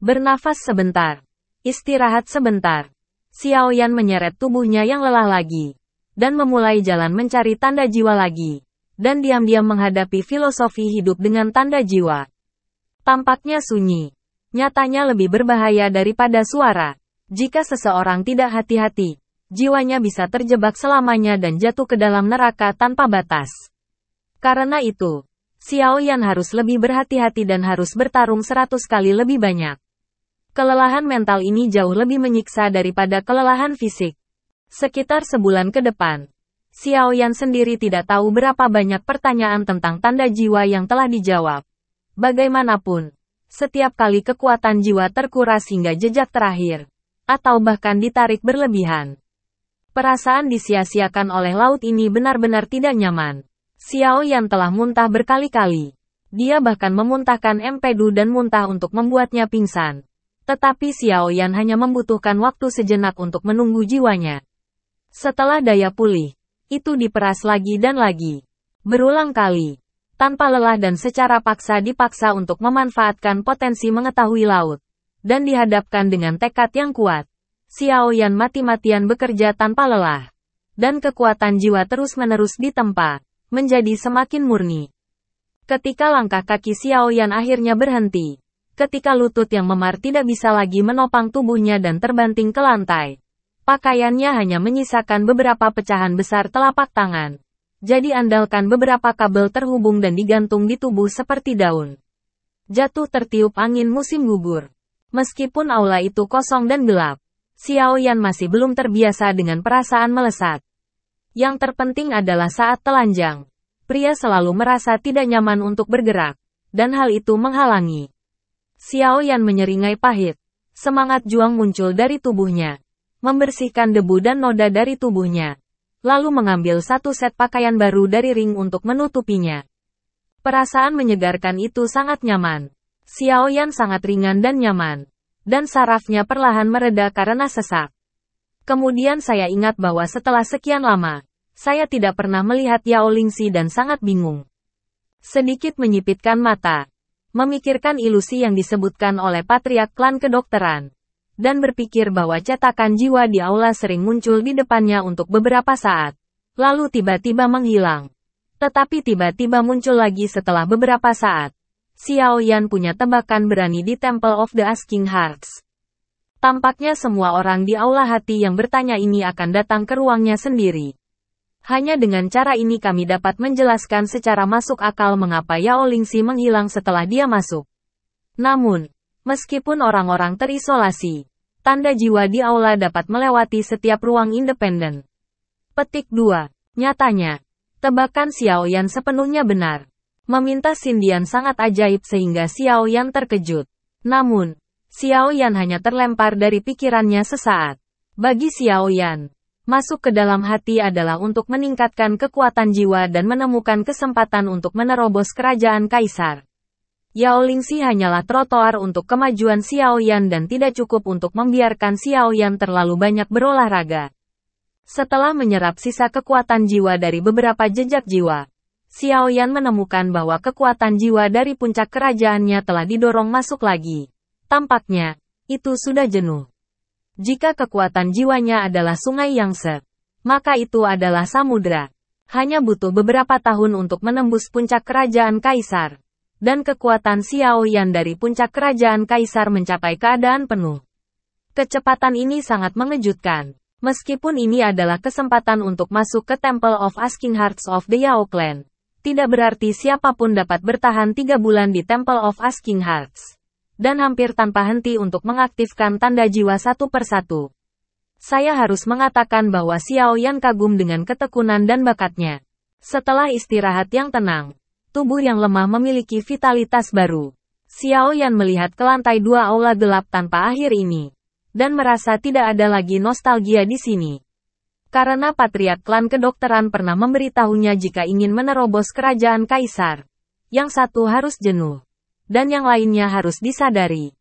Bernafas sebentar. Istirahat sebentar. Xiao Yan menyeret tubuhnya yang lelah lagi. Dan memulai jalan mencari tanda jiwa lagi. Dan diam-diam menghadapi filosofi hidup dengan tanda jiwa. Tampaknya sunyi. Nyatanya lebih berbahaya daripada suara. Jika seseorang tidak hati-hati, jiwanya bisa terjebak selamanya dan jatuh ke dalam neraka tanpa batas. Karena itu, Xiao Yan harus lebih berhati-hati dan harus bertarung 100 kali lebih banyak. Kelelahan mental ini jauh lebih menyiksa daripada kelelahan fisik. Sekitar sebulan ke depan, Xiao Yan sendiri tidak tahu berapa banyak pertanyaan tentang tanda jiwa yang telah dijawab. Bagaimanapun, setiap kali kekuatan jiwa terkuras hingga jejak terakhir, atau bahkan ditarik berlebihan. Perasaan disia-siakan oleh laut ini benar-benar tidak nyaman. Xiao Yan telah muntah berkali-kali. Dia bahkan memuntahkan empedu dan muntah untuk membuatnya pingsan. Tetapi Xiao Yan hanya membutuhkan waktu sejenak untuk menunggu jiwanya. Setelah daya pulih, itu diperas lagi dan lagi. Berulang kali. Tanpa lelah dan secara dipaksa untuk memanfaatkan potensi mengetahui laut. Dan dihadapkan dengan tekad yang kuat. Xiao Yan mati-matian bekerja tanpa lelah. Dan kekuatan jiwa terus-menerus ditempa, menjadi semakin murni. Ketika langkah kaki Xiao Yan akhirnya berhenti. Ketika lutut yang memar tidak bisa lagi menopang tubuhnya dan terbanting ke lantai. Pakaiannya hanya menyisakan beberapa pecahan besar telapak tangan. Jadi andalkan beberapa kabel terhubung dan digantung di tubuh seperti daun. Jatuh tertiup angin musim gugur. Meskipun aula itu kosong dan gelap, Xiao Yan masih belum terbiasa dengan perasaan melesat. Yang terpenting adalah saat telanjang. Pria selalu merasa tidak nyaman untuk bergerak. Dan hal itu menghalangi. Xiao Yan menyeringai pahit. Semangat juang muncul dari tubuhnya. Membersihkan debu dan noda dari tubuhnya. Lalu mengambil satu set pakaian baru dari ring untuk menutupinya. Perasaan menyegarkan itu sangat nyaman. Xiao Yan sangat ringan dan nyaman. Dan sarafnya perlahan mereda karena sesak. Kemudian saya ingat bahwa setelah sekian lama, saya tidak pernah melihat Yao Lingxi dan sangat bingung. Sedikit menyipitkan mata. Memikirkan ilusi yang disebutkan oleh patriark klan kedokteran. Dan berpikir bahwa cetakan jiwa di aula sering muncul di depannya untuk beberapa saat. Lalu tiba-tiba menghilang. Tetapi tiba-tiba muncul lagi setelah beberapa saat. Xiao Yan punya tebakan berani di Temple of the Asking Hearts. Tampaknya semua orang di aula hati yang bertanya ini akan datang ke ruangnya sendiri. Hanya dengan cara ini kami dapat menjelaskan secara masuk akal mengapa Yao Lingxi menghilang setelah dia masuk. Namun, meskipun orang-orang terisolasi, tanda jiwa di aula dapat melewati setiap ruang independen. Petik 2. Nyatanya, tebakan Xiao Yan sepenuhnya benar. Meminta sindian sangat ajaib sehingga Xiao Yan terkejut. Namun, Xiao Yan hanya terlempar dari pikirannya sesaat. Bagi Xiao Yan, masuk ke dalam hati adalah untuk meningkatkan kekuatan jiwa dan menemukan kesempatan untuk menerobos kerajaan kaisar. Yao Lingxi hanyalah trotoar untuk kemajuan Xiao Yan dan tidak cukup untuk membiarkan Xiao Yan terlalu banyak berolahraga. Setelah menyerap sisa kekuatan jiwa dari beberapa jejak jiwa, Xiao Yan menemukan bahwa kekuatan jiwa dari puncak kerajaannya telah didorong masuk lagi. Tampaknya, itu sudah jenuh. Jika kekuatan jiwanya adalah sungai Yangtze, maka itu adalah samudra. Hanya butuh beberapa tahun untuk menembus puncak kerajaan kaisar. Dan kekuatan Xiao Yan dari puncak kerajaan kaisar mencapai keadaan penuh. Kecepatan ini sangat mengejutkan. Meskipun ini adalah kesempatan untuk masuk ke Temple of Asking Hearts of the Yao Clan, tidak berarti siapapun dapat bertahan 3 bulan di Temple of Asking Hearts. Dan hampir tanpa henti untuk mengaktifkan tanda jiwa satu persatu. Saya harus mengatakan bahwa Xiao Yan kagum dengan ketekunan dan bakatnya. Setelah istirahat yang tenang, tubuh yang lemah memiliki vitalitas baru. Xiao Yan melihat ke lantai 2 aula gelap tanpa akhir ini. Dan merasa tidak ada lagi nostalgia di sini. Karena patriark klan kedokteran pernah memberitahunya jika ingin menerobos kerajaan kaisar. Yang satu harus jenuh. Dan yang lainnya harus disadari.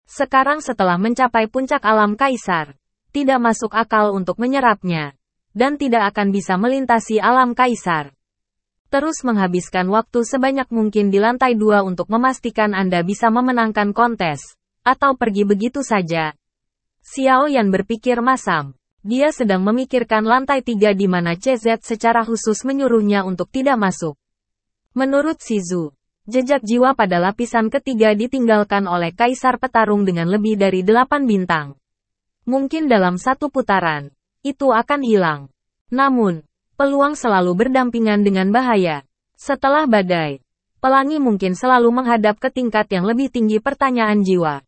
Sekarang setelah mencapai puncak alam kaisar, tidak masuk akal untuk menyerapnya. Dan tidak akan bisa melintasi alam kaisar. Terus menghabiskan waktu sebanyak mungkin di lantai 2 untuk memastikan Anda bisa memenangkan kontes. Atau pergi begitu saja? Xiao Yan berpikir masam. Dia sedang memikirkan lantai 3 di mana CZ secara khusus menyuruhnya untuk tidak masuk. Menurut Shizu, jejak jiwa pada lapisan ketiga ditinggalkan oleh Kaisar Petarung dengan lebih dari 8 bintang. Mungkin dalam satu putaran, itu akan hilang. Namun, peluang selalu berdampingan dengan bahaya. Setelah badai, pelangi mungkin selalu menghadap ke tingkat yang lebih tinggi pertanyaan jiwa.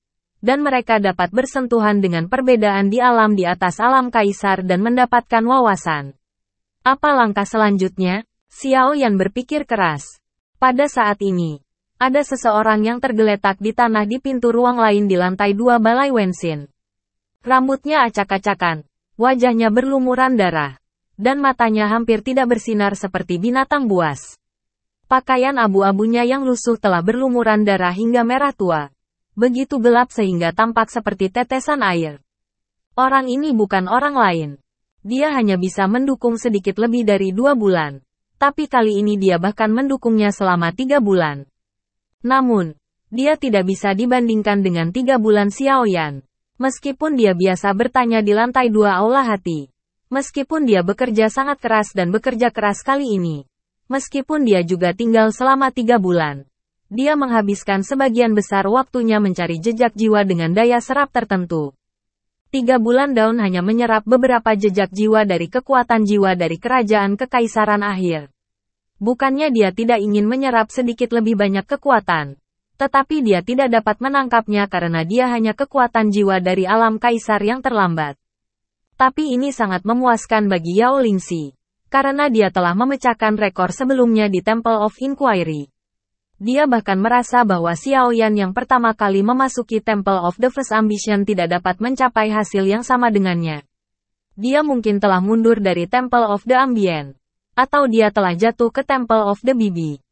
Dan mereka dapat bersentuhan dengan perbedaan di alam di atas alam kaisar dan mendapatkan wawasan. Apa langkah selanjutnya? Xiao Yan berpikir keras. Pada saat ini, ada seseorang yang tergeletak di tanah di pintu ruang lain di lantai 2 Balai Wenshin. Rambutnya acak-acakan, wajahnya berlumuran darah, dan matanya hampir tidak bersinar seperti binatang buas. Pakaian abu-abunya yang lusuh telah berlumuran darah hingga merah tua. Begitu gelap sehingga tampak seperti tetesan air. Orang ini bukan orang lain. Dia hanya bisa mendukung sedikit lebih dari 2 bulan. Tapi kali ini dia bahkan mendukungnya selama 3 bulan. Namun, dia tidak bisa dibandingkan dengan 3 bulan Xiao Yan. Meskipun dia biasa bertanya di lantai 2 aula hati. Meskipun dia bekerja sangat keras dan bekerja keras kali ini. Meskipun dia juga tinggal selama 3 bulan. Dia menghabiskan sebagian besar waktunya mencari jejak jiwa dengan daya serap tertentu. 3 bulan Daun hanya menyerap beberapa jejak jiwa dari kekuatan jiwa dari kerajaan kekaisaran akhir. Bukannya dia tidak ingin menyerap sedikit lebih banyak kekuatan. Tetapi dia tidak dapat menangkapnya karena dia hanya kekuatan jiwa dari alam kaisar yang terlambat. Tapi ini sangat memuaskan bagi Yao Lingxi. Karena dia telah memecahkan rekor sebelumnya di Temple of Inquiry. Dia bahkan merasa bahwa Xiao Yan yang pertama kali memasuki Temple of the First Ambition tidak dapat mencapai hasil yang sama dengannya. Dia mungkin telah mundur dari Temple of the Ambient. Atau dia telah jatuh ke Temple of the Bibi.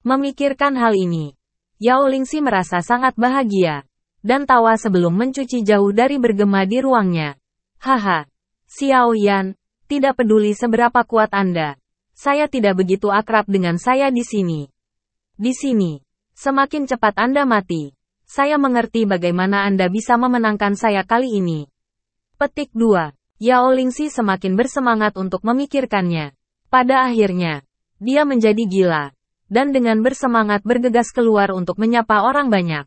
Memikirkan hal ini, Yao Lingxi merasa sangat bahagia. Dan tawa sebelum mencuci jauh dari bergema di ruangnya. Haha, Xiao Yan, tidak peduli seberapa kuat Anda. Saya tidak begitu akrab dengan saya di sini. Di sini, semakin cepat Anda mati. Saya mengerti bagaimana Anda bisa memenangkan saya kali ini. Petik 2. Yao Lingxi semakin bersemangat untuk memikirkannya. Pada akhirnya, dia menjadi gila. Dan dengan bersemangat bergegas keluar untuk menyapa orang banyak.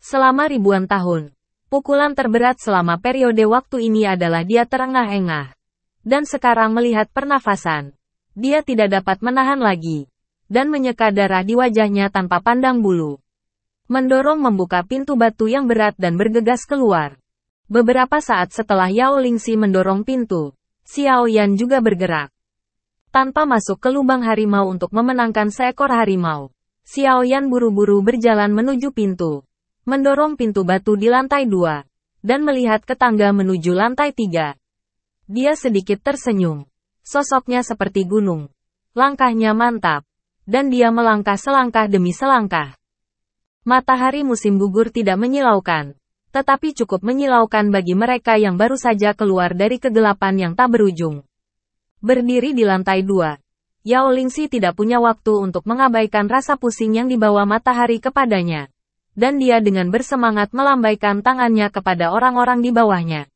Selama ribuan tahun, pukulan terberat selama periode waktu ini adalah dia terengah-engah. Dan sekarang melihat pernafasan, dia tidak dapat menahan lagi. Dan menyeka darah di wajahnya tanpa pandang bulu. Mendorong membuka pintu batu yang berat dan bergegas keluar. Beberapa saat setelah Yao Lingxi mendorong pintu, Xiao Yan juga bergerak. Tanpa masuk ke lubang harimau untuk memenangkan seekor harimau, Xiao Yan buru-buru berjalan menuju pintu. Mendorong pintu batu di lantai 2. Dan melihat ke tangga menuju lantai 3. Dia sedikit tersenyum. Sosoknya seperti gunung. Langkahnya mantap. Dan dia melangkah selangkah demi selangkah. Matahari musim gugur tidak menyilaukan, tetapi cukup menyilaukan bagi mereka yang baru saja keluar dari kegelapan yang tak berujung. Berdiri di lantai 2, Yao Lingxi tidak punya waktu untuk mengabaikan rasa pusing yang dibawa matahari kepadanya. Dan dia dengan bersemangat melambaikan tangannya kepada orang-orang di bawahnya.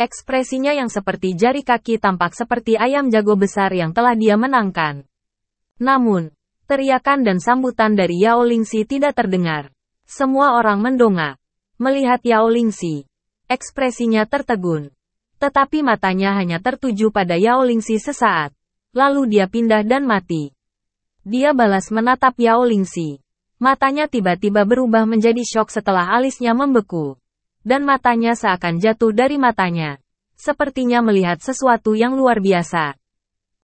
Ekspresinya yang seperti jari kaki tampak seperti ayam jago besar yang telah dia menangkan. Namun, teriakan dan sambutan dari Yao Lingxi tidak terdengar. Semua orang mendongak. Melihat Yao Lingxi. Ekspresinya tertegun. Tetapi matanya hanya tertuju pada Yao Lingxi sesaat. Lalu dia pindah dan mati. Dia balas menatap Yao Lingxi. Matanya tiba-tiba berubah menjadi syok setelah alisnya membeku. Dan matanya seakan jatuh dari matanya. Sepertinya melihat sesuatu yang luar biasa.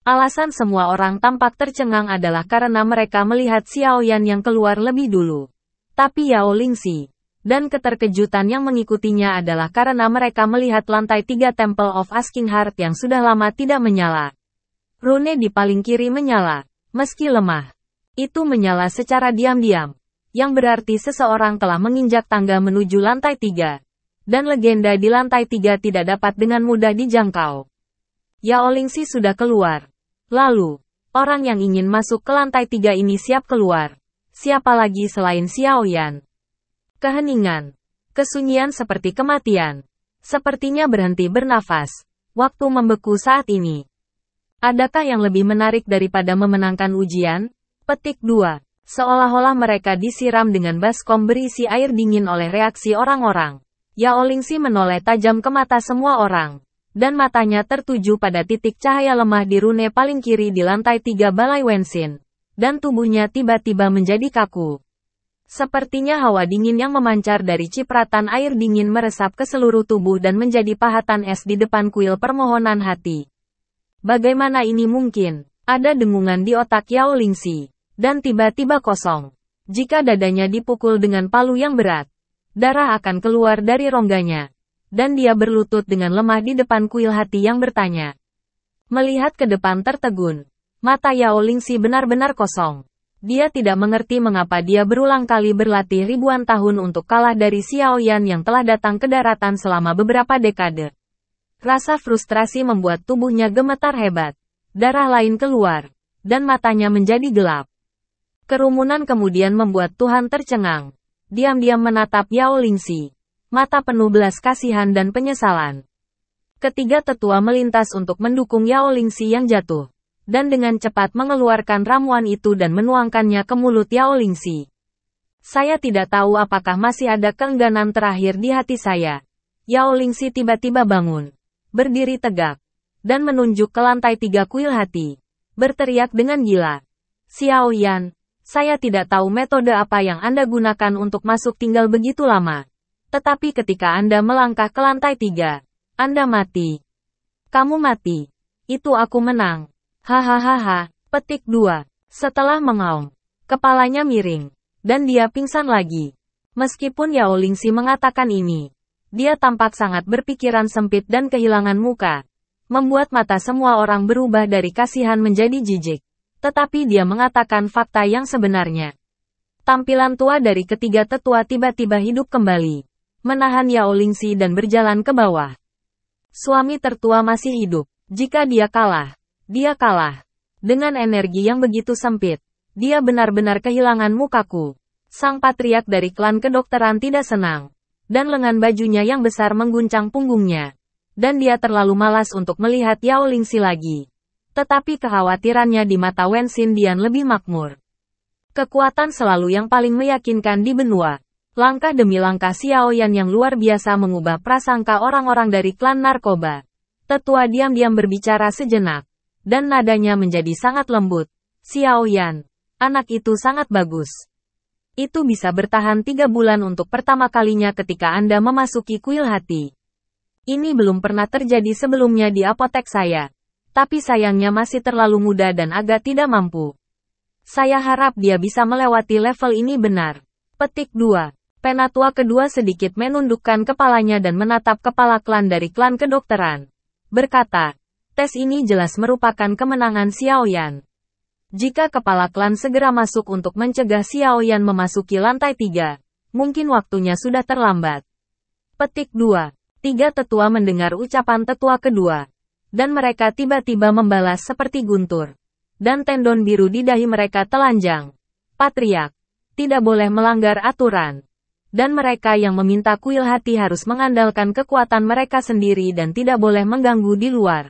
Alasan semua orang tampak tercengang adalah karena mereka melihat Xiao Yan yang keluar lebih dulu. Tapi Yao Lingxi, dan keterkejutan yang mengikutinya adalah karena mereka melihat lantai 3 Temple of Asking Heart yang sudah lama tidak menyala. Rune di paling kiri menyala, meski lemah. Itu menyala secara diam-diam, yang berarti seseorang telah menginjak tangga menuju lantai 3. Dan legenda di lantai 3 tidak dapat dengan mudah dijangkau. Yao Lingxi sudah keluar. Lalu, orang yang ingin masuk ke lantai 3 ini siap keluar. Siapa lagi selain Xiao Yan? Keheningan. Kesunyian seperti kematian. Sepertinya berhenti bernafas. Waktu membeku saat ini. Adakah yang lebih menarik daripada memenangkan ujian? Petik 2. Seolah-olah mereka disiram dengan baskom berisi air dingin oleh reaksi orang-orang. Yao Lingxi menoleh tajam ke mata semua orang. Dan matanya tertuju pada titik cahaya lemah di rune paling kiri di lantai 3 Balai Wenxin. Dan tubuhnya tiba-tiba menjadi kaku. Sepertinya hawa dingin yang memancar dari cipratan air dingin meresap ke seluruh tubuh dan menjadi pahatan es di depan kuil permohonan hati. Bagaimana ini mungkin? Ada dengungan di otak Yao Lingxi. Dan tiba-tiba kosong. Jika dadanya dipukul dengan palu yang berat, darah akan keluar dari rongganya. Dan dia berlutut dengan lemah di depan kuil hati yang bertanya. Melihat ke depan tertegun. Mata Yao Lingxi benar-benar kosong. Dia tidak mengerti mengapa dia berulang kali berlatih ribuan tahun untuk kalah dari Xiao Yan yang telah datang ke daratan selama beberapa dekade. Rasa frustrasi membuat tubuhnya gemetar hebat. Darah lain keluar. Dan matanya menjadi gelap. Kerumunan kemudian membuat Tuhan tercengang. Diam-diam menatap Yao Lingxi. Mata penuh belas kasihan dan penyesalan. Ketiga tetua melintas untuk mendukung Yao Lingxi yang jatuh. Dan dengan cepat mengeluarkan ramuan itu dan menuangkannya ke mulut Yao Lingxi. Saya tidak tahu apakah masih ada keengganan terakhir di hati saya. Yao Lingxi tiba-tiba bangun. Berdiri tegak. Dan menunjuk ke lantai 3 kuil hati. Berteriak dengan gila. Xiao Yan, saya tidak tahu metode apa yang Anda gunakan untuk masuk tinggal begitu lama. Tetapi ketika Anda melangkah ke lantai 3, Anda mati. Kamu mati. Itu aku menang. Hahaha. Petik 2. Setelah mengaum, kepalanya miring. Dan dia pingsan lagi. Meskipun Yao Lingxi mengatakan ini, dia tampak sangat berpikiran sempit dan kehilangan muka. Membuat mata semua orang berubah dari kasihan menjadi jijik. Tetapi dia mengatakan fakta yang sebenarnya. Tampilan tua dari ketiga tetua tiba-tiba hidup kembali. Menahan Yao Lingxi dan berjalan ke bawah. Suami tertua masih hidup. Jika dia kalah, dia kalah. Dengan energi yang begitu sempit, dia benar-benar kehilangan mukaku. Sang patriark dari klan kedokteran tidak senang. Dan lengan bajunya yang besar mengguncang punggungnya. Dan dia terlalu malas untuk melihat Yao Lingxi lagi. Tetapi kekhawatirannya di mata Wen Xindian lebih makmur. Kekuatan selalu yang paling meyakinkan di benua. Langkah demi langkah Xiao Yan yang luar biasa mengubah prasangka orang-orang dari klan narkoba. Tetua diam-diam berbicara sejenak. Dan nadanya menjadi sangat lembut. Xiao Yan, anak itu sangat bagus. Itu bisa bertahan 3 bulan untuk pertama kalinya ketika Anda memasuki kuil hati. Ini belum pernah terjadi sebelumnya di apotek saya. Tapi sayangnya masih terlalu muda dan agak tidak mampu. Saya harap dia bisa melewati level ini benar. Petik 2. Penatua kedua sedikit menundukkan kepalanya dan menatap kepala klan dari klan kedokteran. Berkata, tes ini jelas merupakan kemenangan Xiao Yan. Jika kepala klan segera masuk untuk mencegah Xiao Yan memasuki lantai 3, mungkin waktunya sudah terlambat. Petik 2. 3 tetua mendengar ucapan tetua kedua. Dan mereka tiba-tiba membalas seperti guntur. Dan tendon biru di dahi mereka telanjang. Patriark, tidak boleh melanggar aturan. Dan mereka yang meminta kuil hati harus mengandalkan kekuatan mereka sendiri dan tidak boleh mengganggu di luar.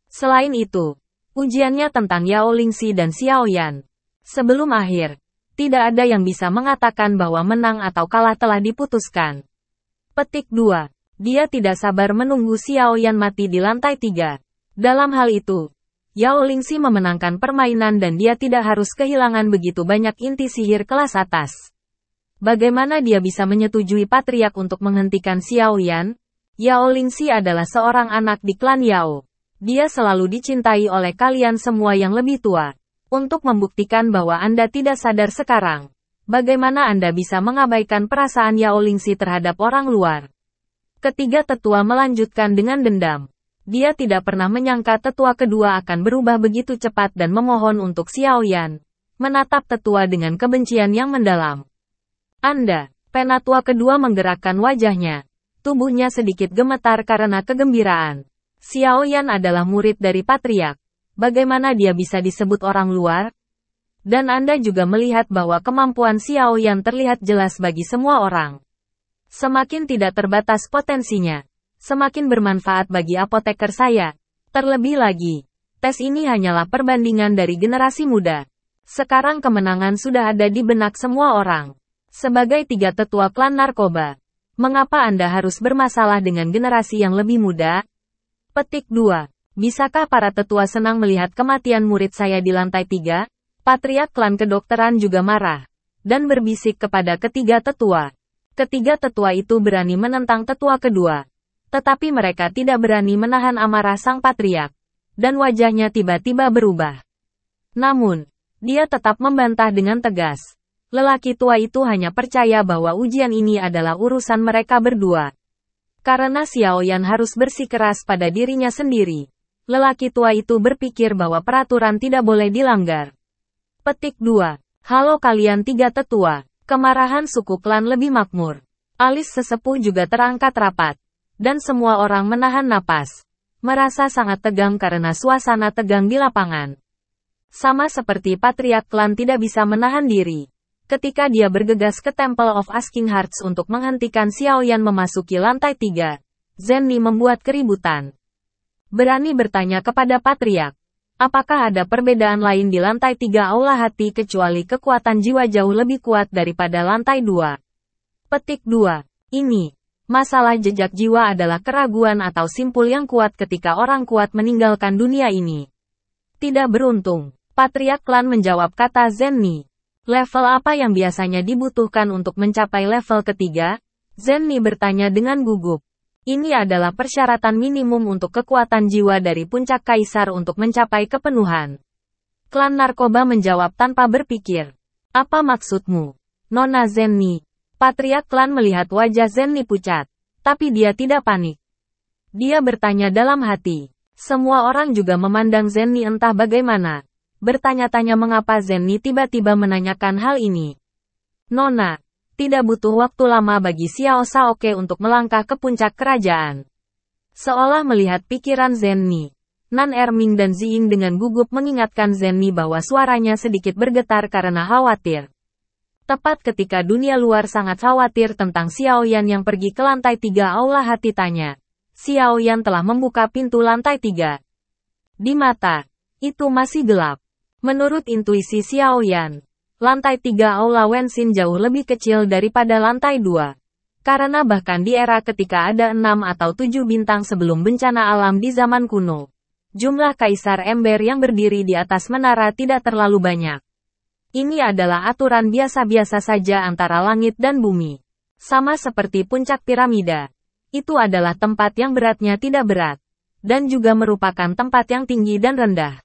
Selain itu, ujiannya tentang Yao Lingxi dan Xiao Yan. Sebelum akhir, tidak ada yang bisa mengatakan bahwa menang atau kalah telah diputuskan. Petik 2. Dia tidak sabar menunggu Xiao Yan mati di lantai 3. Dalam hal itu, Yao Lingxi memenangkan permainan dan dia tidak harus kehilangan begitu banyak inti sihir kelas atas. Bagaimana dia bisa menyetujui patriark untuk menghentikan Xiao Yan? Yao Lingxi adalah seorang anak di klan Yao. Dia selalu dicintai oleh kalian semua yang lebih tua. Untuk membuktikan bahwa Anda tidak sadar sekarang, bagaimana Anda bisa mengabaikan perasaan Yao Lingxi terhadap orang luar? Ketiga tetua melanjutkan dengan dendam. Dia tidak pernah menyangka tetua kedua akan berubah begitu cepat dan memohon untuk Xiao Yan. Menatap tetua dengan kebencian yang mendalam. Anda, penatua kedua menggerakkan wajahnya. Tubuhnya sedikit gemetar karena kegembiraan. Xiao Yan adalah murid dari patriark. Bagaimana dia bisa disebut orang luar? Dan Anda juga melihat bahwa kemampuan Xiao Yan terlihat jelas bagi semua orang. Semakin tidak terbatas potensinya, semakin bermanfaat bagi apoteker saya. Terlebih lagi, tes ini hanyalah perbandingan dari generasi muda. Sekarang kemenangan sudah ada di benak semua orang. Sebagai 3 tetua klan narkoba, mengapa Anda harus bermasalah dengan generasi yang lebih muda? Petik 2. Bisakah para tetua senang melihat kematian murid saya di lantai 3? Patriark klan kedokteran juga marah, dan berbisik kepada ketiga tetua. Ketiga tetua itu berani menentang tetua kedua. Tetapi mereka tidak berani menahan amarah sang patriark. Dan wajahnya tiba-tiba berubah. Namun, dia tetap membantah dengan tegas. Lelaki tua itu hanya percaya bahwa ujian ini adalah urusan mereka berdua. Karena Xiaoyan harus bersikeras pada dirinya sendiri. Lelaki tua itu berpikir bahwa peraturan tidak boleh dilanggar. Petik 2. Halo kalian 3 tetua. Kemarahan suku klan lebih makmur. Alis sesepuh juga terangkat rapat. Dan semua orang menahan napas. Merasa sangat tegang karena suasana tegang di lapangan. Sama seperti Patriark klan tidak bisa menahan diri. Ketika dia bergegas ke Temple of Asking Hearts untuk menghentikan Xiaoyan memasuki lantai 3, Zenni membuat keributan. Berani bertanya kepada Patriark. Apakah ada perbedaan lain di lantai 3 aula hati kecuali kekuatan jiwa jauh lebih kuat daripada lantai 2? Petik 2. Ini. Masalah jejak jiwa adalah keraguan atau simpul yang kuat ketika orang kuat meninggalkan dunia ini. Tidak beruntung. Patriark klan menjawab kata Zenni. Level apa yang biasanya dibutuhkan untuk mencapai level ketiga? Zenni bertanya dengan gugup. Ini adalah persyaratan minimum untuk kekuatan jiwa dari puncak kaisar untuk mencapai kepenuhan. Klan narkoba menjawab tanpa berpikir. Apa maksudmu, Nona Zenni? Patriark klan melihat wajah Zenni pucat. Tapi dia tidak panik. Dia bertanya dalam hati. Semua orang juga memandang Zenni entah bagaimana. Bertanya-tanya mengapa Zenni tiba-tiba menanyakan hal ini. Nona. Tidak butuh waktu lama bagi Xiao Shaoke untuk melangkah ke puncak kerajaan. Seolah melihat pikiran Zenni, Nan Erming dan Ziying dengan gugup mengingatkan Zenni bahwa suaranya sedikit bergetar karena khawatir. Tepat ketika dunia luar sangat khawatir tentang Xiaoyan yang pergi ke lantai 3 aula hati tanya. Xiaoyan telah membuka pintu lantai 3. Di mata, itu masih gelap. Menurut intuisi Xiaoyan, lantai 3 aula Wenxin jauh lebih kecil daripada lantai 2. Karena bahkan di era ketika ada 6 atau 7 bintang sebelum bencana alam di zaman kuno, jumlah kaisar ember yang berdiri di atas menara tidak terlalu banyak. Ini adalah aturan biasa-biasa saja antara langit dan bumi. Sama seperti puncak piramida. Itu adalah tempat yang beratnya tidak berat. Dan juga merupakan tempat yang tinggi dan rendah.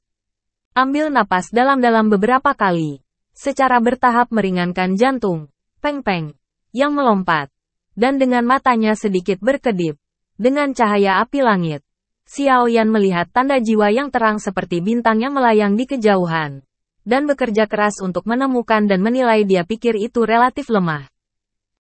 Ambil napas dalam-dalam beberapa kali. Secara bertahap meringankan jantung, Peng-Peng, yang melompat. Dan dengan matanya sedikit berkedip. Dengan cahaya api langit, Xiaoyan melihat tanda jiwa yang terang seperti bintang yang melayang di kejauhan. Dan bekerja keras untuk menemukan dan menilai dia pikir itu relatif lemah.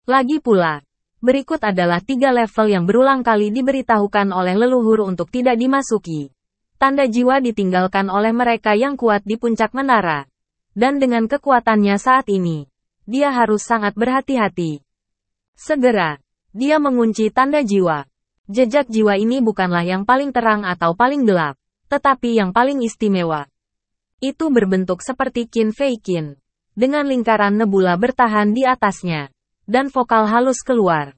Lagi pula, berikut adalah 3 level yang berulang kali diberitahukan oleh leluhur untuk tidak dimasuki. Tanda jiwa ditinggalkan oleh mereka yang kuat di puncak menara. Dan dengan kekuatannya saat ini, dia harus sangat berhati-hati. Segera, dia mengunci tanda jiwa. Jejak jiwa ini bukanlah yang paling terang atau paling gelap, tetapi yang paling istimewa. Itu berbentuk seperti Qin Fei Qin, dengan lingkaran nebula bertahan di atasnya, dan vokal halus keluar.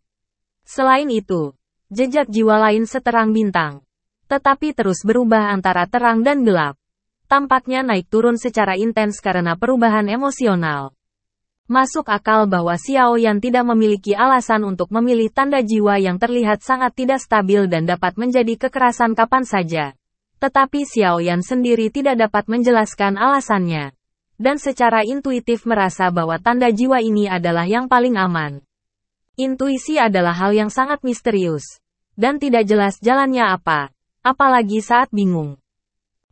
Selain itu, jejak jiwa lain seterang bintang, tetapi terus berubah antara terang dan gelap. Tampaknya naik turun secara intens karena perubahan emosional. Masuk akal bahwa Xiaoyan tidak memiliki alasan untuk memilih tanda jiwa yang terlihat sangat tidak stabil dan dapat menjadi kekerasan kapan saja. Tetapi Xiaoyan sendiri tidak dapat menjelaskan alasannya. Dan secara intuitif merasa bahwa tanda jiwa ini adalah yang paling aman. Intuisi adalah hal yang sangat misterius. Dan tidak jelas jalannya apa. Apalagi saat bingung.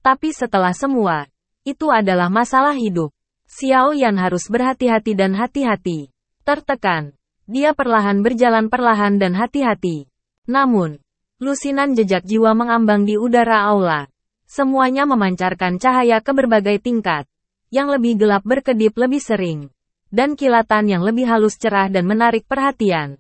Tapi setelah semua, itu adalah masalah hidup. Xiaoyan harus berhati-hati dan hati-hati. Tertekan. Dia perlahan berjalan perlahan dan hati-hati. Namun, lusinan jejak jiwa mengambang di udara aula. Semuanya memancarkan cahaya ke berbagai tingkat. Yang lebih gelap berkedip lebih sering. Dan kilatan yang lebih halus cerah dan menarik perhatian.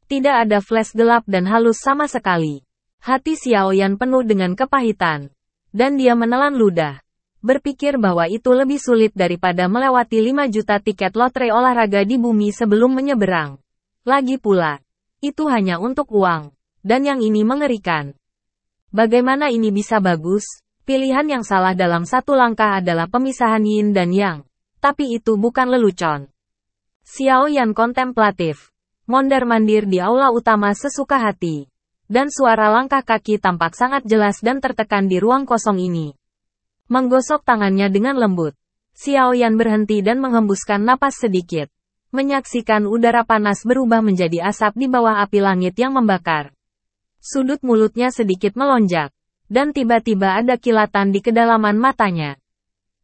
Tidak ada flash gelap dan halus sama sekali. Hati Xiaoyan penuh dengan kepahitan. Dan dia menelan ludah. Berpikir bahwa itu lebih sulit daripada melewati 5 juta tiket lotre olahraga di bumi sebelum menyeberang. Lagi pula, itu hanya untuk uang. Dan yang ini mengerikan. Bagaimana ini bisa bagus? Pilihan yang salah dalam satu langkah adalah pemisahan yin dan yang. Tapi itu bukan lelucon. Xiaoyan kontemplatif. Mondar-mandir di aula utama sesuka hati. Dan suara langkah kaki tampak sangat jelas dan tertekan di ruang kosong ini. Menggosok tangannya dengan lembut. Xiaoyan berhenti dan menghembuskan napas sedikit. Menyaksikan udara panas berubah menjadi asap di bawah api langit yang membakar. Sudut mulutnya sedikit melonjak. Dan tiba-tiba ada kilatan di kedalaman matanya.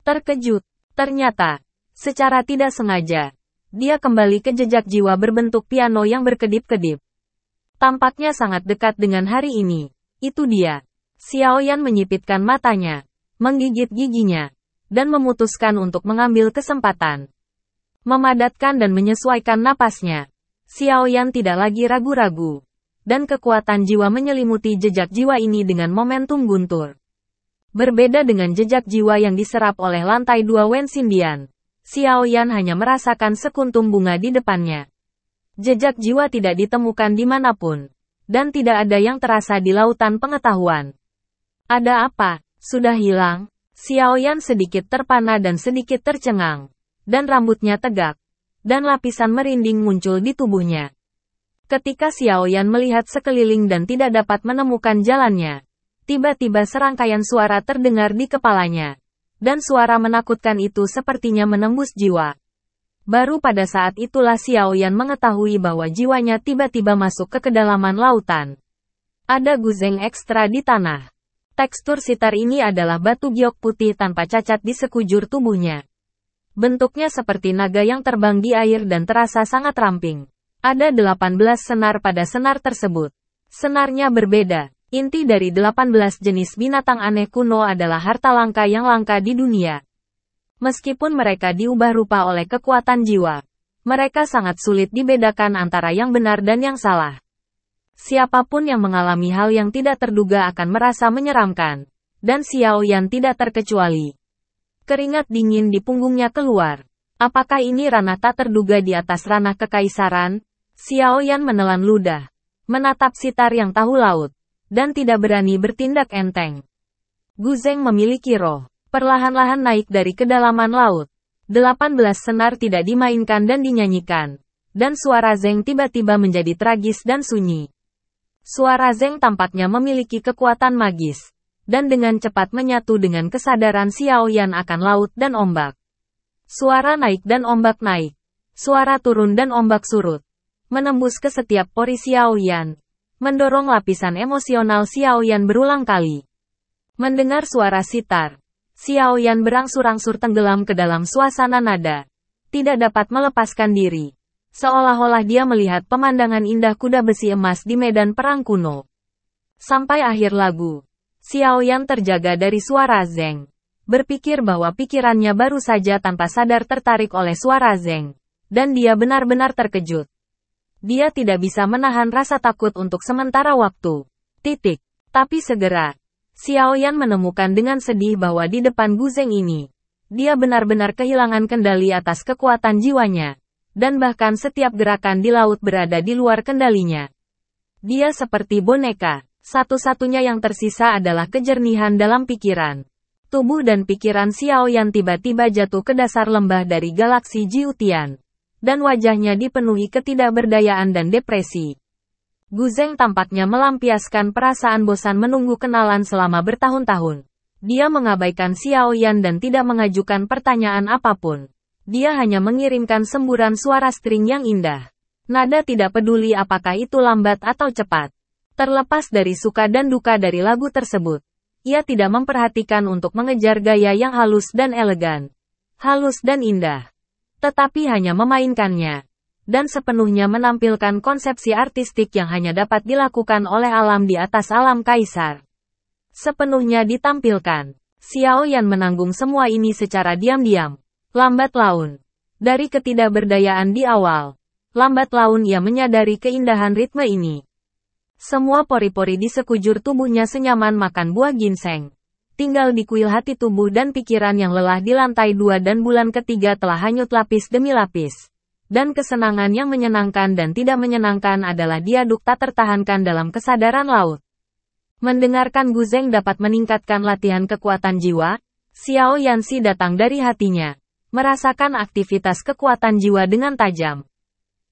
Terkejut. Ternyata, secara tidak sengaja, dia kembali ke jejak jiwa berbentuk piano yang berkedip-kedip. Tampaknya sangat dekat dengan hari ini. Itu dia. Xiaoyan menyipitkan matanya, menggigit giginya, dan memutuskan untuk mengambil kesempatan. Memadatkan dan menyesuaikan napasnya. Xiaoyan tidak lagi ragu-ragu. Dan kekuatan jiwa menyelimuti jejak jiwa ini dengan momentum guntur. Berbeda dengan jejak jiwa yang diserap oleh lantai 2 Wenxindian, Xiaoyan hanya merasakan sekuntum bunga di depannya. Jejak jiwa tidak ditemukan dimanapun. Dan tidak ada yang terasa di lautan pengetahuan. Ada apa? Sudah hilang? Xiaoyan sedikit terpana dan sedikit tercengang. Dan rambutnya tegak. Dan lapisan merinding muncul di tubuhnya. Ketika Xiaoyan melihat sekeliling dan tidak dapat menemukan jalannya, tiba-tiba serangkaian suara terdengar di kepalanya. Dan suara menakutkan itu sepertinya menembus jiwa. Baru pada saat itulah Xiaoyan mengetahui bahwa jiwanya tiba-tiba masuk ke kedalaman lautan. Ada guzeng ekstra di tanah. Tekstur sitar ini adalah batu giok putih tanpa cacat di sekujur tubuhnya. Bentuknya seperti naga yang terbang di air dan terasa sangat ramping. Ada 18 senar pada senar tersebut. Senarnya berbeda. Inti dari 18 jenis binatang aneh kuno adalah harta langka yang langka di dunia. Meskipun mereka diubah rupa oleh kekuatan jiwa, mereka sangat sulit dibedakan antara yang benar dan yang salah. Siapapun yang mengalami hal yang tidak terduga akan merasa menyeramkan. Dan Xiaoyan tidak terkecuali. Keringat dingin di punggungnya keluar. Apakah ini ranah tak terduga di atas ranah kekaisaran? Xiaoyan menelan ludah, menatap sitar yang tahu laut, dan tidak berani bertindak enteng. Guzeng memiliki roh, perlahan-lahan naik dari kedalaman laut. 18 senar tidak dimainkan dan dinyanyikan, dan suara Zeng tiba-tiba menjadi tragis dan sunyi. Suara Zeng tampaknya memiliki kekuatan magis, dan dengan cepat menyatu dengan kesadaran Xiaoyan akan laut dan ombak. Suara naik dan ombak naik, suara turun dan ombak surut. Menembus ke setiap pori Xiaoyan, mendorong lapisan emosional Xiaoyan berulang kali. Mendengar suara sitar, Xiaoyan berangsur-angsur tenggelam ke dalam suasana nada. Tidak dapat melepaskan diri. Seolah-olah dia melihat pemandangan indah kuda besi emas di medan perang kuno. Sampai akhir lagu, Xiaoyan terjaga dari suara Zeng. Berpikir bahwa pikirannya baru saja tanpa sadar tertarik oleh suara Zeng. Dan dia benar-benar terkejut. Dia tidak bisa menahan rasa takut untuk sementara waktu. Tapi segera, Xiaoyan menemukan dengan sedih bahwa di depan Guzeng ini, dia benar-benar kehilangan kendali atas kekuatan jiwanya. Dan bahkan setiap gerakan di laut berada di luar kendalinya. Dia seperti boneka. Satu-satunya yang tersisa adalah kejernihan dalam pikiran. Tubuh dan pikiran Xiaoyan tiba-tiba jatuh ke dasar lembah dari galaksi Jiutian. Dan wajahnya dipenuhi ketidakberdayaan dan depresi. Guzeng tampaknya melampiaskan perasaan bosan menunggu kenalan selama bertahun-tahun. Dia mengabaikan Xiaoyan dan tidak mengajukan pertanyaan apapun. Dia hanya mengirimkan semburan suara string yang indah. Nada tidak peduli apakah itu lambat atau cepat. Terlepas dari suka dan duka dari lagu tersebut, ia tidak memperhatikan untuk mengejar gaya yang halus dan elegan. Halus dan indah. Tetapi hanya memainkannya. Dan sepenuhnya menampilkan konsepsi artistik yang hanya dapat dilakukan oleh alam di atas alam kaisar. Sepenuhnya ditampilkan. Xiaoyan menanggung semua ini secara diam-diam. Lambat laun. Dari ketidakberdayaan di awal, Lambat laun ia menyadari keindahan ritme ini. Semua pori-pori di sekujur tubuhnya senyaman makan buah ginseng. Tinggal di kuil hati tubuh dan pikiran yang lelah di lantai 2 dan bulan ketiga telah hanyut lapis demi lapis. Dan kesenangan yang menyenangkan dan tidak menyenangkan adalah diaduk tak tertahankan dalam kesadaran laut. Mendengarkan Guzeng dapat meningkatkan latihan kekuatan jiwa, Xiao Yanxi datang dari hatinya. Merasakan aktivitas kekuatan jiwa dengan tajam.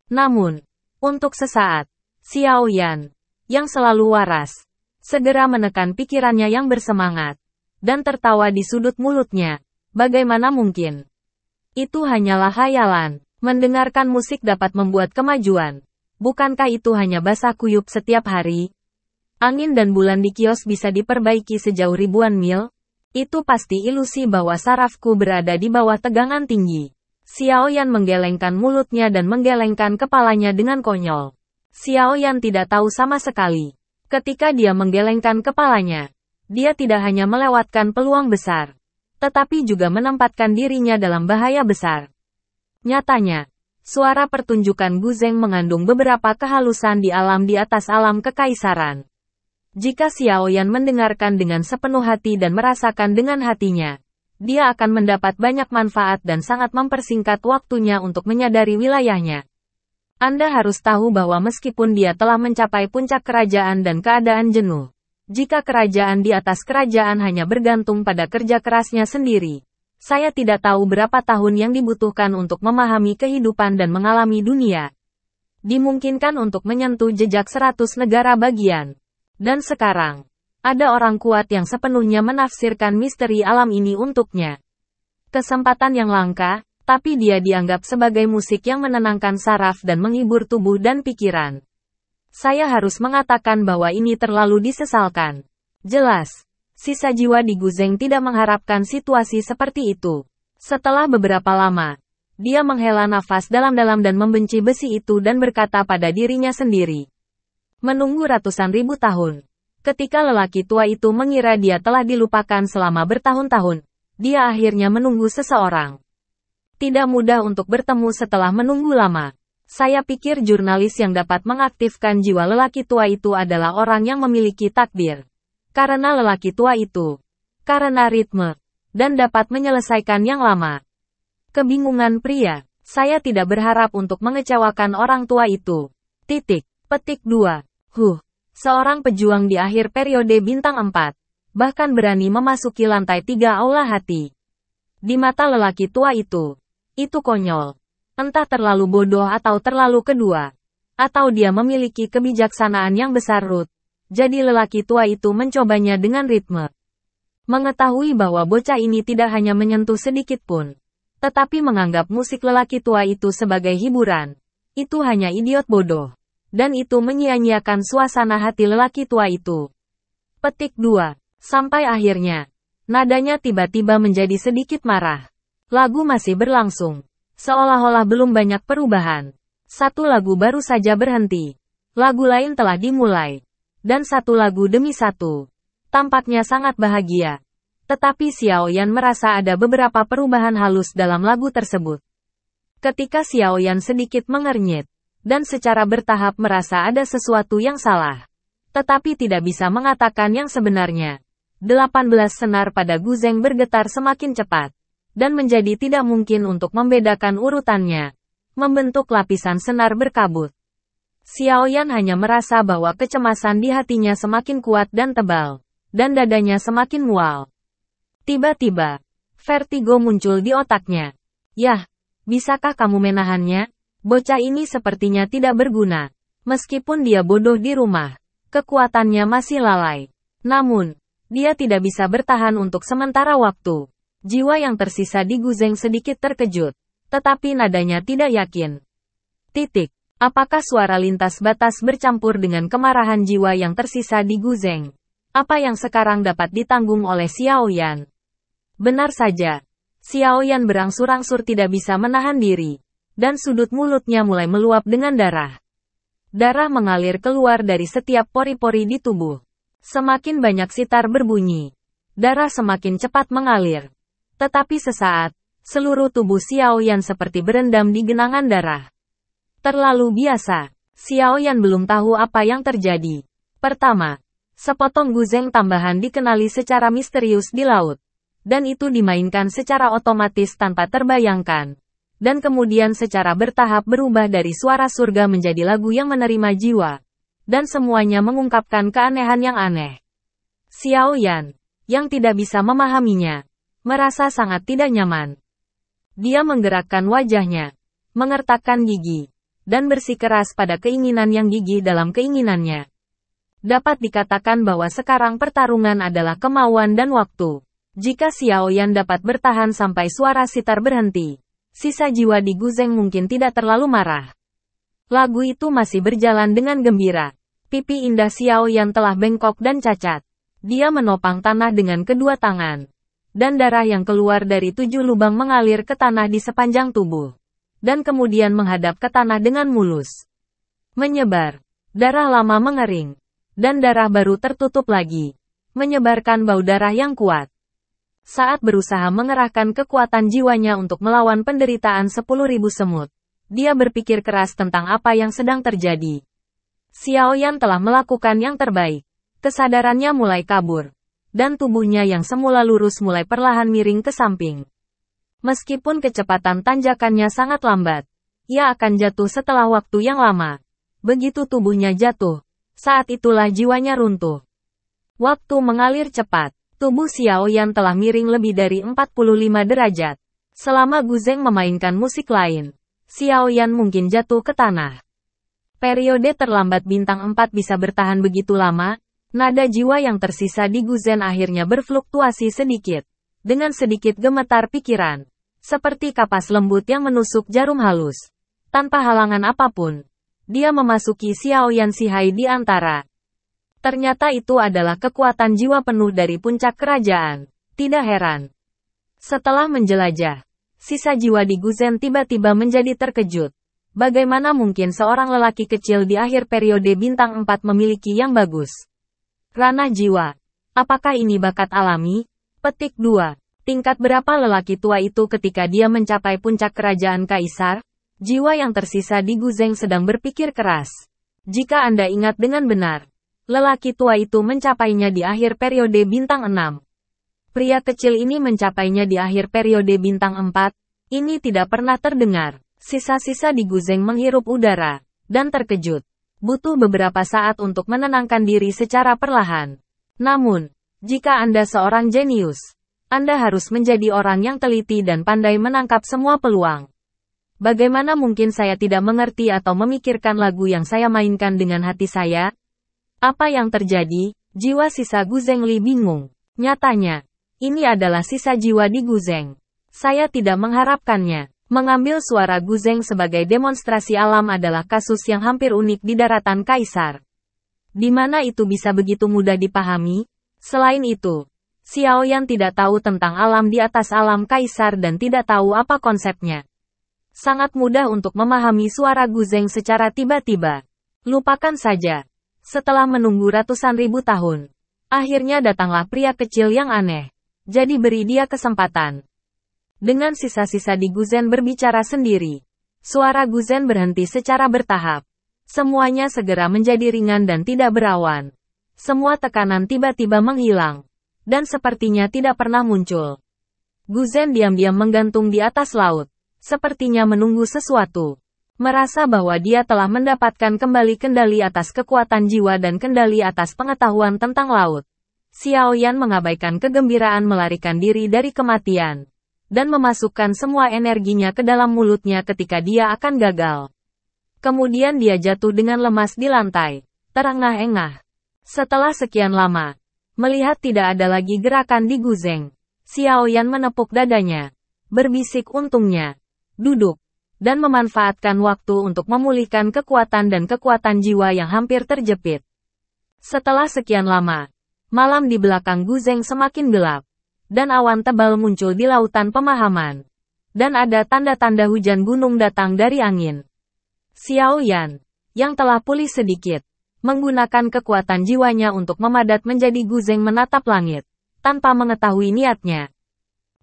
Namun, untuk sesaat, Xiao Yan, yang selalu waras, segera menekan pikirannya yang bersemangat. Dan tertawa di sudut mulutnya. Bagaimana mungkin? Itu hanyalah khayalan. Mendengarkan musik dapat membuat kemajuan. Bukankah itu hanya basah kuyup setiap hari? Angin dan bulan di kios bisa diperbaiki sejauh ribuan mil? Itu pasti ilusi bahwa sarafku berada di bawah tegangan tinggi. Xiao Yan menggelengkan mulutnya dan menggelengkan kepalanya dengan konyol. Xiao Yan tidak tahu sama sekali. Ketika dia menggelengkan kepalanya, dia tidak hanya melewatkan peluang besar, tetapi juga menempatkan dirinya dalam bahaya besar. Nyatanya, suara pertunjukan Guzeng mengandung beberapa kehalusan di atas alam kekaisaran. Jika Xiao Yan mendengarkan dengan sepenuh hati dan merasakan dengan hatinya, dia akan mendapat banyak manfaat dan sangat mempersingkat waktunya untuk menyadari wilayahnya. Anda harus tahu bahwa meskipun dia telah mencapai puncak kerajaan dan keadaan jenuh, jika kerajaan di atas kerajaan hanya bergantung pada kerja kerasnya sendiri, saya tidak tahu berapa tahun yang dibutuhkan untuk memahami kehidupan dan mengalami dunia. Dimungkinkan untuk menyentuh jejak 100 negara bagian. Dan sekarang, ada orang kuat yang sepenuhnya menafsirkan misteri alam ini untuknya. Kesempatan yang langka, tapi dia dianggap sebagai musik yang menenangkan saraf dan menghibur tubuh dan pikiran. Saya harus mengatakan bahwa ini terlalu disesalkan. Jelas, sisa jiwa di Guzeng tidak mengharapkan situasi seperti itu. Setelah beberapa lama, dia menghela nafas dalam-dalam dan membenci besi itu dan berkata pada dirinya sendiri. Menunggu ratusan ribu tahun. Ketika lelaki tua itu mengira dia telah dilupakan selama bertahun-tahun, dia akhirnya menunggu seseorang. Tidak mudah untuk bertemu setelah menunggu lama. Saya pikir jurnalis yang dapat mengaktifkan jiwa lelaki tua itu adalah orang yang memiliki takdir. Karena lelaki tua itu. Karena ritme. Dan dapat menyelesaikan yang lama. Kebingungan pria. Saya tidak berharap untuk mengecewakan orang tua itu. Petik 2. Seorang pejuang di akhir periode bintang 4. Bahkan berani memasuki lantai 3 aula hati. Di mata lelaki tua itu konyol. Entah terlalu bodoh atau terlalu kedua. Atau dia memiliki kebijaksanaan yang besar Ruth. Jadi lelaki tua itu mencobanya dengan ritme. Mengetahui bahwa bocah ini tidak hanya menyentuh sedikit pun. Tetapi menganggap musik lelaki tua itu sebagai hiburan. Itu hanya idiot bodoh. Dan itu menyia-nyiakan suasana hati lelaki tua itu. Petik 2. Sampai akhirnya, nadanya tiba-tiba menjadi sedikit marah. Lagu masih berlangsung. Seolah-olah belum banyak perubahan. Satu lagu baru saja berhenti. Lagu lain telah dimulai. Dan satu lagu demi satu. Tampaknya sangat bahagia. Tetapi Xiao Yan merasa ada beberapa perubahan halus dalam lagu tersebut. Ketika Xiao Yan sedikit mengernyit. Dan secara bertahap merasa ada sesuatu yang salah. Tetapi tidak bisa mengatakan yang sebenarnya. 18 senar pada Guzeng bergetar semakin cepat. Dan menjadi tidak mungkin untuk membedakan urutannya. Membentuk lapisan senar berkabut. Xiao Yan hanya merasa bahwa kecemasan di hatinya semakin kuat dan tebal. Dan dadanya semakin mual. Tiba-tiba, vertigo muncul di otaknya. Yah, bisakah kamu menahannya? Bocah ini sepertinya tidak berguna. Meskipun dia bodoh di rumah, kekuatannya masih lalai. Namun, dia tidak bisa bertahan untuk sementara waktu. Jiwa yang tersisa di Guzeng sedikit terkejut. Tetapi nadanya tidak yakin. Apakah suara lintas batas bercampur dengan kemarahan jiwa yang tersisa di Guzeng? Apa yang sekarang dapat ditanggung oleh Xiao Yan? Benar saja. Xiao Yan berangsur-angsur tidak bisa menahan diri. Dan sudut mulutnya mulai meluap dengan darah. Darah mengalir keluar dari setiap pori-pori di tubuh. Semakin banyak sitar berbunyi. Darah semakin cepat mengalir. Tetapi sesaat, seluruh tubuh Xiao Yan seperti berendam di genangan darah. Terlalu biasa. Xiao Yan belum tahu apa yang terjadi. Pertama, sepotong guzeng tambahan dikenali secara misterius di laut. Dan itu dimainkan secara otomatis tanpa terbayangkan. Dan kemudian secara bertahap berubah dari suara surga menjadi lagu yang menerima jiwa. Dan semuanya mengungkapkan keanehan yang aneh. Xiao Yan, yang tidak bisa memahaminya, merasa sangat tidak nyaman. Dia menggerakkan wajahnya, mengertakkan gigi, dan bersikeras pada keinginan yang gigih dalam keinginannya. Dapat dikatakan bahwa sekarang pertarungan adalah kemauan dan waktu. Jika Xiao Yan dapat bertahan sampai suara sitar berhenti, sisa jiwa di guzeng mungkin tidak terlalu marah. Lagu itu masih berjalan dengan gembira. Pipi indah Xiao Yan telah bengkok dan cacat. Dia menopang tanah dengan kedua tangan. Dan darah yang keluar dari 7 lubang mengalir ke tanah di sepanjang tubuh. Dan kemudian menghadap ke tanah dengan mulus. Menyebar. Darah lama mengering. Dan darah baru tertutup lagi. Menyebarkan bau darah yang kuat. Saat berusaha mengerahkan kekuatan jiwanya untuk melawan penderitaan 10.000 semut. Dia berpikir keras tentang apa yang sedang terjadi. Xiao Yan telah melakukan yang terbaik. Kesadarannya mulai kabur. Dan tubuhnya yang semula lurus mulai perlahan miring ke samping. Meskipun kecepatan tanjakannya sangat lambat, ia akan jatuh setelah waktu yang lama. Begitu tubuhnya jatuh, saat itulah jiwanya runtuh. Waktu mengalir cepat, tubuh Xiao Yan telah miring lebih dari 45 derajat. Selama guzeng memainkan musik lain, Xiao Yan mungkin jatuh ke tanah. Periode terlambat bintang 4 bisa bertahan begitu lama. Nada jiwa yang tersisa di guzeng akhirnya berfluktuasi sedikit. Dengan sedikit gemetar pikiran. Seperti kapas lembut yang menusuk jarum halus. Tanpa halangan apapun. Dia memasuki Xiao Yan Sihai di antara. Ternyata itu adalah kekuatan jiwa penuh dari puncak kerajaan. Tidak heran. Setelah menjelajah, sisa jiwa di guzeng tiba-tiba menjadi terkejut. Bagaimana mungkin seorang lelaki kecil di akhir periode bintang 4 memiliki yang bagus? Ranah jiwa. Apakah ini bakat alami? Petik 2. Tingkat berapa lelaki tua itu ketika dia mencapai puncak kerajaan kaisar? Jiwa yang tersisa di guzeng sedang berpikir keras. Jika Anda ingat dengan benar, lelaki tua itu mencapainya di akhir periode bintang 6. Pria kecil ini mencapainya di akhir periode bintang 4. Ini tidak pernah terdengar. Sisa-sisa di guzeng menghirup udara, dan terkejut. Butuh beberapa saat untuk menenangkan diri secara perlahan. Namun, jika Anda seorang jenius, Anda harus menjadi orang yang teliti dan pandai menangkap semua peluang. Bagaimana mungkin saya tidak mengerti atau memikirkan lagu yang saya mainkan dengan hati saya? Apa yang terjadi? Jiwa sisa Guzeng Li bingung. Nyatanya, ini adalah sisa jiwa di guzeng. Saya tidak mengharapkannya. Mengambil suara guzeng sebagai demonstrasi alam adalah kasus yang hampir unik di daratan kaisar. Di mana itu bisa begitu mudah dipahami? Selain itu, Xiao Yan tidak tahu tentang alam di atas alam kaisar dan tidak tahu apa konsepnya. Sangat mudah untuk memahami suara guzeng secara tiba-tiba. Lupakan saja. Setelah menunggu ratusan ribu tahun, akhirnya datanglah pria kecil yang aneh. Jadi beri dia kesempatan. Dengan sisa-sisa di guzeng berbicara sendiri. Suara guzeng berhenti secara bertahap. Semuanya segera menjadi ringan dan tidak berawan. Semua tekanan tiba-tiba menghilang. Dan sepertinya tidak pernah muncul. Guzeng diam-diam menggantung di atas laut. Sepertinya menunggu sesuatu. Merasa bahwa dia telah mendapatkan kembali kendali atas kekuatan jiwa dan kendali atas pengetahuan tentang laut. Xiao Yan mengabaikan kegembiraan melarikan diri dari kematian. Dan memasukkan semua energinya ke dalam mulutnya ketika dia akan gagal. Kemudian dia jatuh dengan lemas di lantai, terengah-engah. Setelah sekian lama, melihat tidak ada lagi gerakan di guzeng, Xiao Yan menepuk dadanya, berbisik untungnya, duduk, dan memanfaatkan waktu untuk memulihkan kekuatan dan kekuatan jiwa yang hampir terjepit. Setelah sekian lama, malam di belakang guzeng semakin gelap. Dan awan tebal muncul di lautan pemahaman. Dan ada tanda-tanda hujan gunung datang dari angin. Xiao Yan, yang telah pulih sedikit, menggunakan kekuatan jiwanya untuk memadat menjadi guzeng menatap langit, tanpa mengetahui niatnya.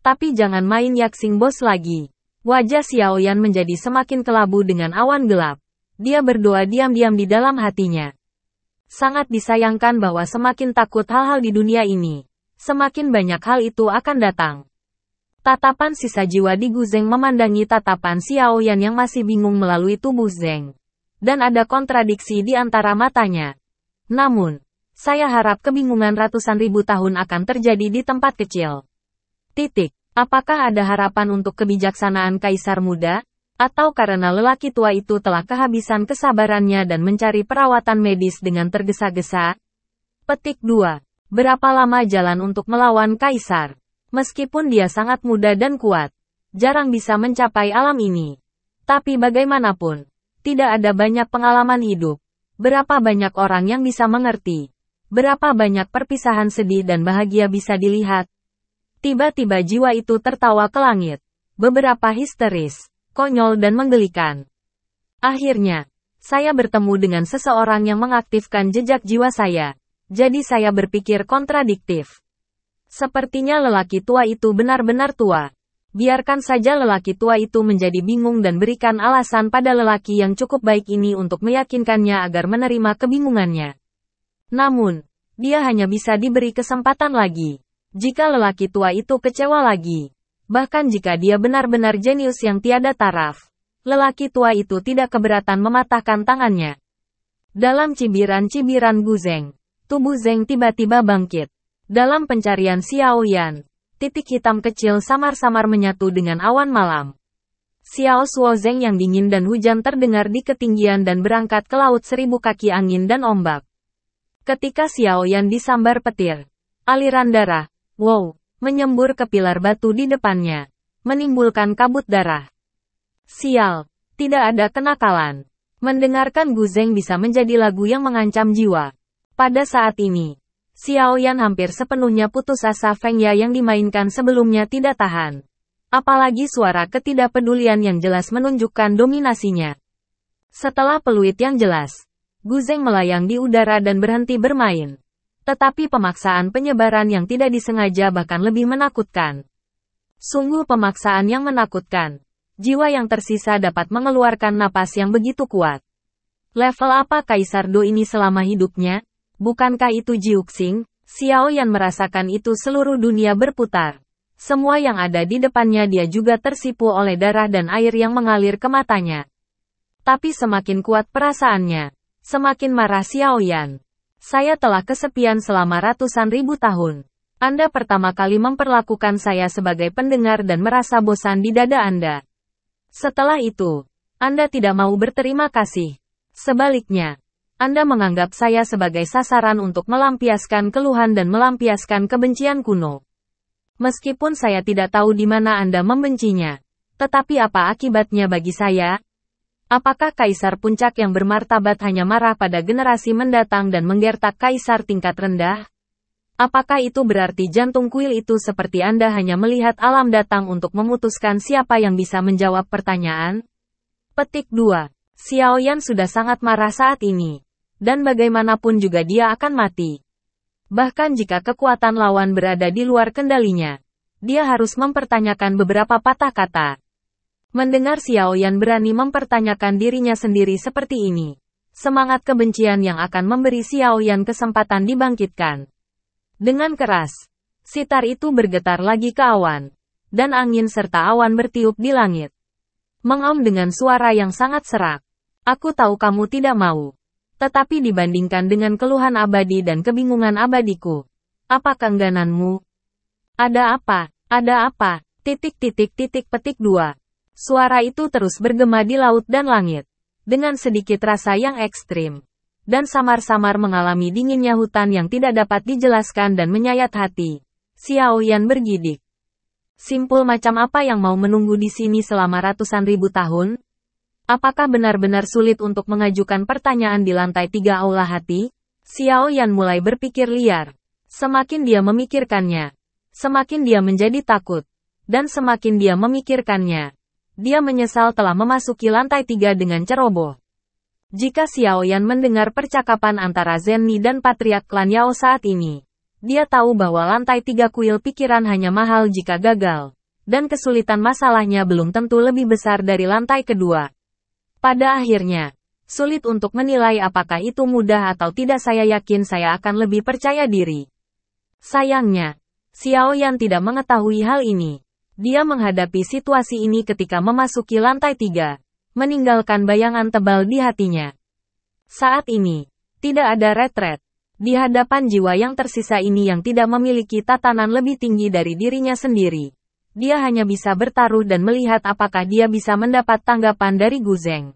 Tapi jangan main yaksing bos lagi. Wajah Xiao Yan menjadi semakin kelabu dengan awan gelap, Dia berdoa diam-diam di dalam hatinya. Sangat disayangkan bahwa semakin takut hal-hal di dunia ini, semakin banyak hal itu akan datang. Tatapan sisa jiwa di Gu Zeng memandangi tatapan Xiao Yan yang masih bingung melalui tubuh Zeng. Dan ada kontradiksi di antara matanya. Namun, saya harap kebingungan ratusan ribu tahun akan terjadi di tempat kecil. Apakah ada harapan untuk kebijaksanaan Kaisar Muda? Atau karena lelaki tua itu telah kehabisan kesabarannya dan mencari perawatan medis dengan tergesa-gesa? Petik 2. Berapa lama jalan untuk melawan Kaisar? Meskipun dia sangat muda dan kuat, jarang bisa mencapai alam ini. Tapi bagaimanapun, tidak ada banyak pengalaman hidup. Berapa banyak orang yang bisa mengerti? Berapa banyak perpisahan sedih dan bahagia bisa dilihat? Tiba-tiba jiwa itu tertawa ke langit. Beberapa histeris, konyol dan menggelikan. Akhirnya, saya bertemu dengan seseorang yang mengaktifkan jejak jiwa saya. Jadi saya berpikir kontradiktif. Sepertinya lelaki tua itu benar-benar tua. Biarkan saja lelaki tua itu menjadi bingung dan berikan alasan pada lelaki yang cukup baik ini untuk meyakinkannya agar menerima kebingungannya. Namun, dia hanya bisa diberi kesempatan lagi. Jika lelaki tua itu kecewa lagi, bahkan jika dia benar-benar jenius yang tiada taraf, lelaki tua itu tidak keberatan mematahkan tangannya. Dalam cibiran-cibiran Gu Zeng, tubuh Zeng tiba-tiba bangkit. Dalam pencarian Xiao Yan, titik hitam kecil samar-samar menyatu dengan awan malam. Xiao Suo Zeng yang dingin dan hujan terdengar di ketinggian dan berangkat ke laut 1000 kaki angin dan ombak. Ketika Xiao Yan disambar petir, aliran darah, menyembur ke pilar batu di depannya, menimbulkan kabut darah. Sial, tidak ada kenakalan. Mendengarkan Gu Zeng bisa menjadi lagu yang mengancam jiwa. Pada saat ini, Xiao Yan hampir sepenuhnya putus asa. Feng Ya yang dimainkan sebelumnya tidak tahan. Apalagi suara ketidakpedulian yang jelas menunjukkan dominasinya. Setelah peluit yang jelas, Gu Zeng melayang di udara dan berhenti bermain. Tetapi pemaksaan penyebaran yang tidak disengaja bahkan lebih menakutkan. Sungguh pemaksaan yang menakutkan. Jiwa yang tersisa dapat mengeluarkan napas yang begitu kuat. Level apa Kaisar Do ini selama hidupnya? Bukankah itu Jiuxing? Xiao Yan merasakan itu seluruh dunia berputar. Semua yang ada di depannya dia juga tersipu oleh darah dan air yang mengalir ke matanya. Tapi semakin kuat perasaannya, semakin marah Xiao Yan. Saya telah kesepian selama ratusan ribu tahun. Anda pertama kali memperlakukan saya sebagai pendengar dan merasa bosan di dada Anda. Setelah itu, Anda tidak mau berterima kasih. Sebaliknya, Anda menganggap saya sebagai sasaran untuk melampiaskan keluhan dan melampiaskan kebencian kuno. Meskipun saya tidak tahu di mana Anda membencinya, tetapi apa akibatnya bagi saya? Apakah Kaisar Puncak yang bermartabat hanya marah pada generasi mendatang dan menggertak Kaisar tingkat rendah? Apakah itu berarti jantung kuil itu seperti Anda hanya melihat alam datang untuk memutuskan siapa yang bisa menjawab pertanyaan? Petik 2. Xiao Yan sudah sangat marah saat ini. Dan bagaimanapun juga dia akan mati. Bahkan jika kekuatan lawan berada di luar kendalinya, dia harus mempertanyakan beberapa patah kata. Mendengar Xiao Yan berani mempertanyakan dirinya sendiri seperti ini, semangat kebencian yang akan memberi Xiao Yan kesempatan dibangkitkan. Dengan keras, sitar itu bergetar lagi ke awan, dan angin serta awan bertiup di langit. Mengaum dengan suara yang sangat serak. Aku tahu kamu tidak mau. Tetapi dibandingkan dengan keluhan abadi dan kebingungan abadiku, apa keenggananmu? Ada apa? Ada apa? Petik 2. Suara itu terus bergema di laut dan langit, dengan sedikit rasa yang ekstrim, dan samar-samar mengalami dinginnya hutan yang tidak dapat dijelaskan dan menyayat hati. Xiao Yan bergidik. Simpul macam apa yang mau menunggu di sini selama ratusan ribu tahun? Apakah benar-benar sulit untuk mengajukan pertanyaan di lantai 3 aula hati? Xiao Yan mulai berpikir liar. Semakin dia memikirkannya, semakin dia menjadi takut. Dan semakin dia memikirkannya, dia menyesal telah memasuki lantai 3 dengan ceroboh. Jika Xiao Yan mendengar percakapan antara Zenni dan Patriark Klan Yao saat ini, dia tahu bahwa lantai 3 kuil pikiran hanya mahal jika gagal. Dan kesulitan masalahnya belum tentu lebih besar dari lantai kedua. Pada akhirnya, Sulit untuk menilai apakah itu mudah atau tidak. Saya yakin saya akan lebih percaya diri. Sayangnya, Xiao Yan tidak mengetahui hal ini. Dia menghadapi situasi ini ketika memasuki lantai 3, meninggalkan bayangan tebal di hatinya. Saat ini, tidak ada retret. Di hadapan jiwa yang tersisa ini yang tidak memiliki tatanan lebih tinggi dari dirinya sendiri, dia hanya bisa bertaruh dan melihat apakah dia bisa mendapat tanggapan dari Gu Zeng.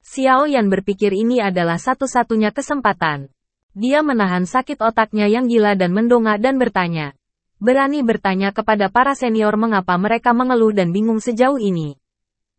Xiao Yan berpikir ini adalah satu-satunya kesempatan. Dia menahan sakit otaknya yang gila dan mendongak dan bertanya. Berani bertanya kepada para senior mengapa mereka mengeluh dan bingung sejauh ini.